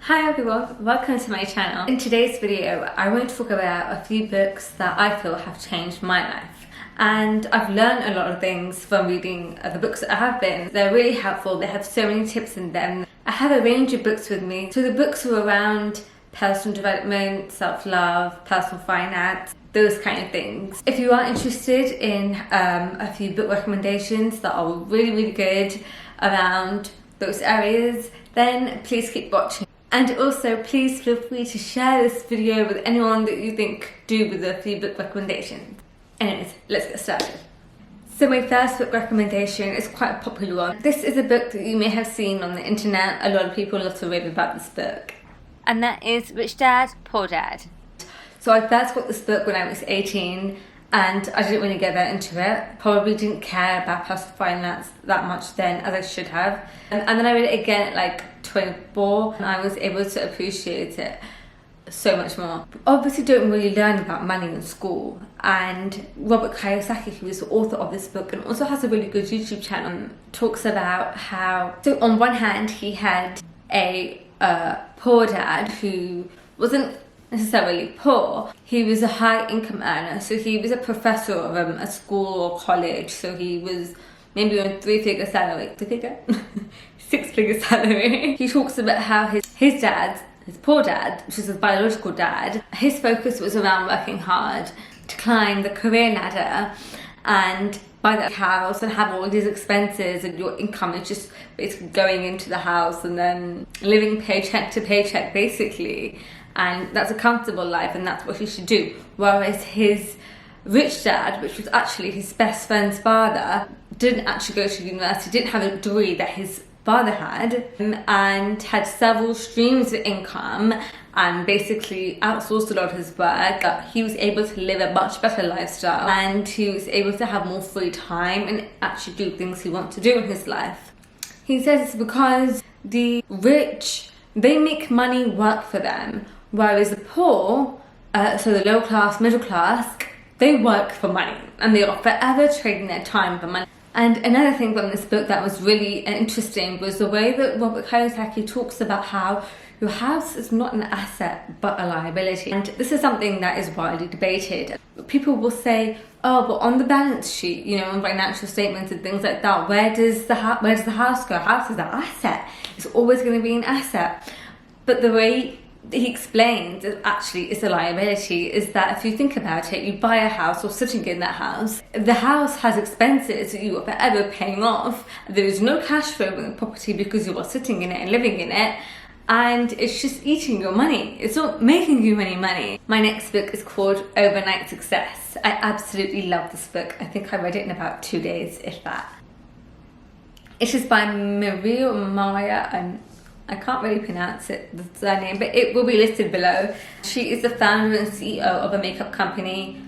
Hi everyone, welcome to my channel. In today's video, I want to talk about a few books that I feel have changed my life. And I've learned a lot of things from reading the books that I have been. They're really helpful, they have so many tips in them. I have a range of books with me. So the books are around personal development, self-love, personal finance, those kind of things. If you are interested in a few book recommendations that are really good around those areas, then please keep watching. And also, please feel free to share this video with anyone that you think do with a few book recommendations. Anyways, let's get started. So my first book recommendation is quite a popular one. This is a book that you may have seen on the internet. A lot of people love to rave about this book. And that is Rich Dad, Poor Dad. So I first got this book when I was 18 and I didn't really get that into it. Probably didn't care about personal finance that much then as I should have. And then I read it again at like 24 and I was able to appreciate it so much more. Obviously don't really learn about money in school, and Robert Kiyosaki, who is the author of this book and also has a really good YouTube channel, talks about how, so on one hand he had a poor dad who wasn't necessarily poor. He was a high income earner, so he was a professor of a school or college, so he was maybe on three-figure salary. Six-figure salary. He talks about how his dad, his poor dad, which is his biological dad, his focus was around working hard to climb the career ladder and buy that house and have all these expenses, and your income is just basically going into the house and then living paycheck to paycheck basically. And that's a comfortable life and that's what he should do. Whereas his rich dad, which was actually his best friend's father, didn't actually go to university, didn't have a degree that his father had, and had several streams of income and basically outsourced a lot of his work. He was able to live a much better lifestyle and he was able to have more free time and actually do things he wants to do in his life. He says it's because the rich, they make money work for them, whereas the poor, so the low class, middle class, they work for money and they are forever trading their time for money. And another thing from this book that was really interesting was the way that Robert Kiyosaki talks about how your house is not an asset but a liability. And this is something that is widely debated. People will say, oh, but on the balance sheet, you know, on financial statements and things like that, where does the house go? House is an asset. It's always going to be an asset. But the way he explains it actually is a liability is that if you think about it, you buy a house or sitting in that house, the house has expenses that you are forever paying off. There is no cash flow in the property because you are sitting in it and living in it, and it's just eating your money. It's not making you any money. My next book is called Overnight Success. I absolutely love this book. I think I read it in about 2 days, if that. It is by Maria Maya, and I can't really pronounce it, the surname, but it will be listed below. She is the founder and CEO of a makeup company,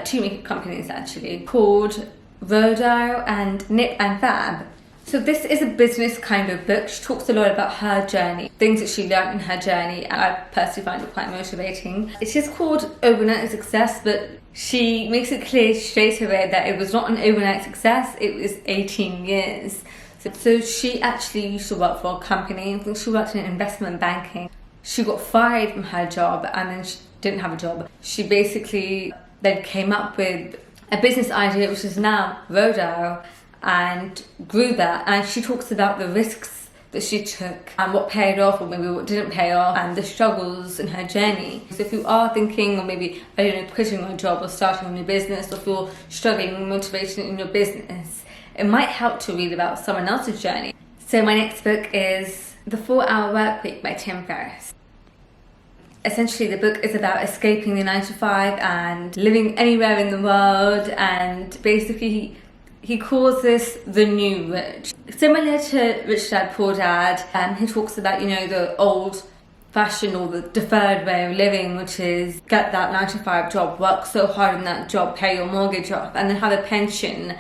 two makeup companies actually, called Rodale and Nip and Fab. So this is a business kind of book. She talks a lot about her journey, things that she learned in her journey, and I personally find it quite motivating. It is called Overnight Success, but she makes it clear straight away that it was not an overnight success, it was 18 years. So she actually used to work for a company. I think she worked in investment banking. She got fired from her job and then she didn't have a job. She basically then came up with a business idea, which is now Rodale, and grew that. And she talks about the risks that she took and what paid off or maybe what didn't pay off and the struggles in her journey. So if you are thinking or maybe, I don't know, quitting your job or starting a new business, or if you're struggling with motivation in your business, it might help to read about someone else's journey. So my next book is The 4-Hour Workweek by Tim Ferriss. Essentially the book is about escaping the 9 to 5 and living anywhere in the world, and basically he calls this the new rich. Similar to Rich Dad, Poor Dad, he talks about, you know, the old fashioned or the deferred way of living, which is get that 9 to 5 job, work so hard in that job, pay your mortgage off, and then have a pension,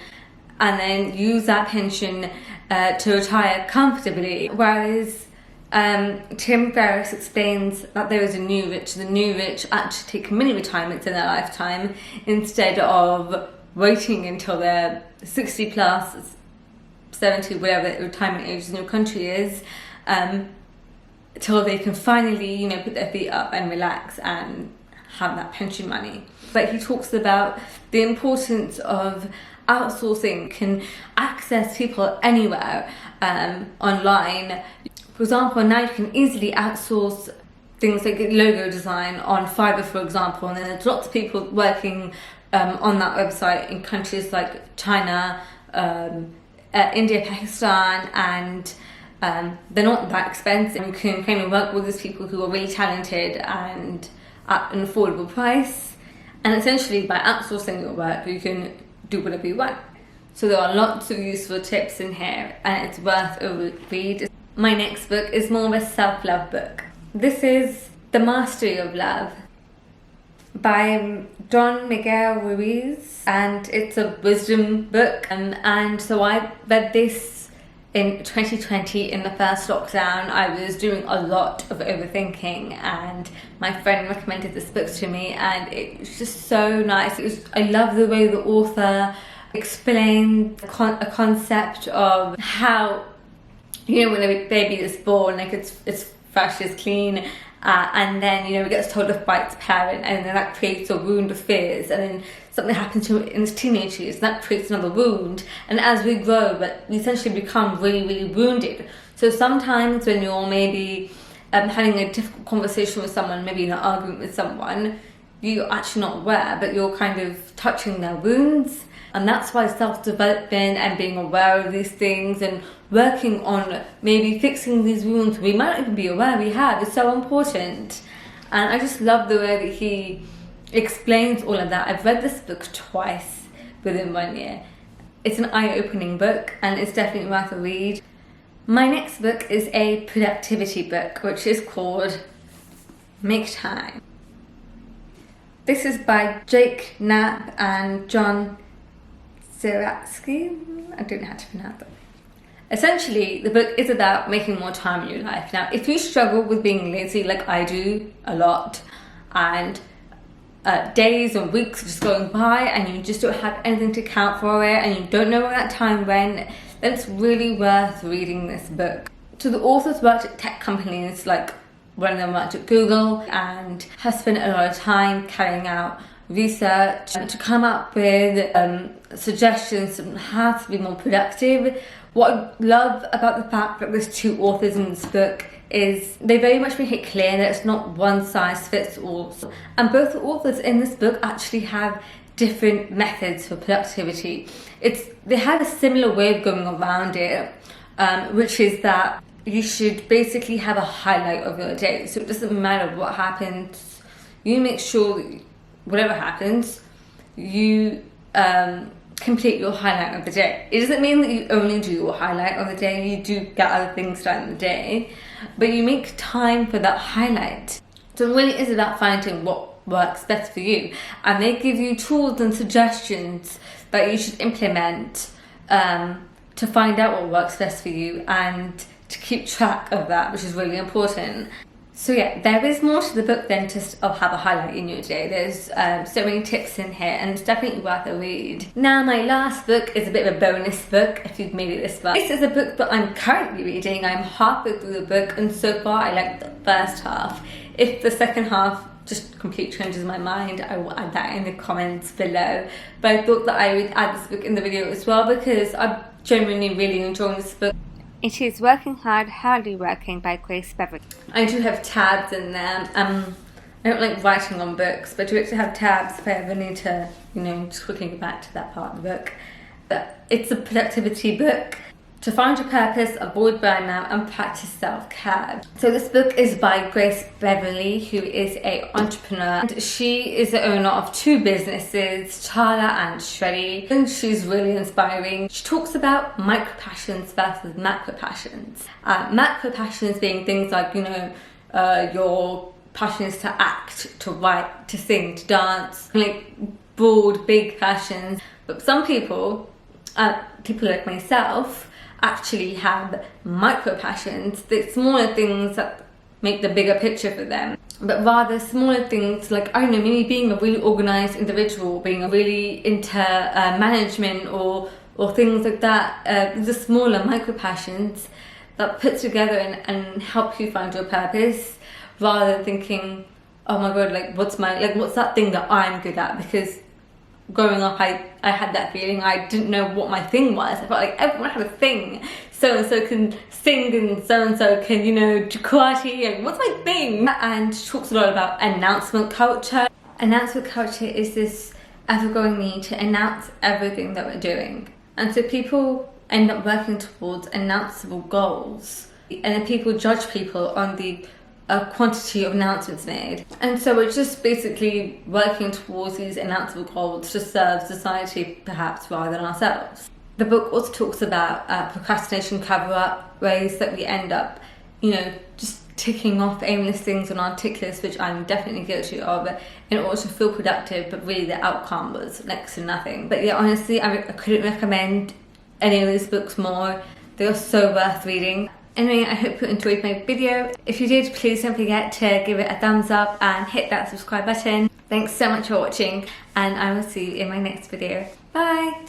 and then use that pension to retire comfortably. Whereas Tim Ferriss explains that there is a new rich. The new rich actually take mini retirements in their lifetime instead of waiting until they're 60 plus, 70, whatever the retirement age in your country is. till they can finally, you know, put their feet up and relax and have that pension money. But he talks about the importance of outsourcing, can access people anywhere online. For example, now you can easily outsource things like logo design on Fiverr, for example, and then there's lots of people working on that website in countries like China, India, Pakistan, and they're not that expensive. You can kind of work with these people who are really talented and at an affordable price. And essentially, by outsourcing your work, you can do whatever you want. So there are lots of useful tips in here, and it's worth a read. My next book is more of a self-love book. This is The Mastery of Love by Don Miguel Ruiz, and it's a wisdom book. And so I read this in 2020 in the first lockdown. I was doing a lot of overthinking, and my friend recommended this book to me, and it was just so nice. I love the way the author explained a concept of how, you know, when a baby is born, like it's fresh, it's clean, and then, you know, it gets told off by its parent, and then that creates a wound of fears, and then something happens to it in its teenage years, and that creates another wound. And as we grow, but we essentially become really, really wounded. So sometimes when you're maybe having a difficult conversation with someone, maybe in an argument with someone, you're actually not aware, but you're kind of touching their wounds. And that's why self-development and being aware of these things and working on maybe fixing these wounds we might not even be aware we have is so important. And I just love the way that he explains all of that. I've read this book twice within 1 year. It's an eye-opening book, and it's definitely worth a read. My next book is a productivity book, which is called Make Time. This is by Jake Knapp and John Zeratsky. I don't know how to pronounce that. Essentially, the book is about making more time in your life. Now, if you struggle with being lazy like I do a lot, and days and weeks just going by and you just don't have anything to count for it and you don't know where that time went, then it's really worth reading this book. So the author's worked at tech companies, like one of them worked at Google, and has spent a lot of time carrying out research to come up with suggestions on how to be more productive. What I love about the fact that there's two authors in this book is they very much make it clear that it's not one size fits all. And both the authors in this book actually have different methods for productivity. They have a similar way of going around it, which is that you should basically have a highlight of your day. So it doesn't matter what happens, you make sure that whatever happens, you complete your highlight of the day. It doesn't mean that you only do your highlight of the day, you do get other things done in the day, but you make time for that highlight. So it really is about finding what works best for you, and they give you tools and suggestions that you should implement to find out what works best for you and to keep track of that, which is really important. So yeah, there is more to the book than just have a highlight in your day. There's so many tips in here, and it's definitely worth a read. Now my last book is a bit of a bonus book, if you've made it this far. This is a book that I'm currently reading. I'm halfway through the book, and so far I like the first half. If the second half just completely changes my mind, I will add that in the comments below. But I thought that I would add this book in the video as well because I'm genuinely really enjoying this book. It is Working Hard, Hardly Working by Grace Beverly. I do have tabs in there. I don't like writing on books, but I do like to have tabs if I ever need to, just quickly go back to that part of the book. But it's a productivity book. To find your purpose, avoid burnout, and practice self-care. So this book is by Grace Beverly, who is an entrepreneur. And she is the owner of two businesses, Charla and Shreddy. And she's really inspiring. She talks about micro passions versus macro passions. Macro passions being things like, your passions to act, to write, to sing, to dance, like broad, big passions. But some people like myself, actually have micro passions, the smaller things that make the bigger picture for them, but rather smaller things like, I don't know, maybe being a really organized individual, being really into management or things like that. The smaller micro passions that put together and help you find your purpose, rather than thinking, oh my god, like what's that thing that I'm good at? Because growing up, I had that feeling. I didn't know what my thing was. I felt like everyone had a thing. So and so can sing, and so can, you know, do karate, and what's my thing? And she talks a lot about announcement culture. Announcement culture is this ever-growing need to announce everything that we're doing. And so people end up working towards announceable goals. And then people judge people on the quantity of announcements made. And so we're just basically working towards these announceable goals to serve society, perhaps, rather than ourselves. The book also talks about procrastination cover-up, ways that we end up, you know, just ticking off aimless things on our tick list, which I'm definitely guilty of, in order to feel productive, but really the outcome was next to nothing. But yeah, honestly, I couldn't recommend any of these books more. They are so worth reading. Anyway, I hope you enjoyed my video. If you did, please don't forget to give it a thumbs up and hit that subscribe button. Thanks so much for watching, and I will see you in my next video. Bye!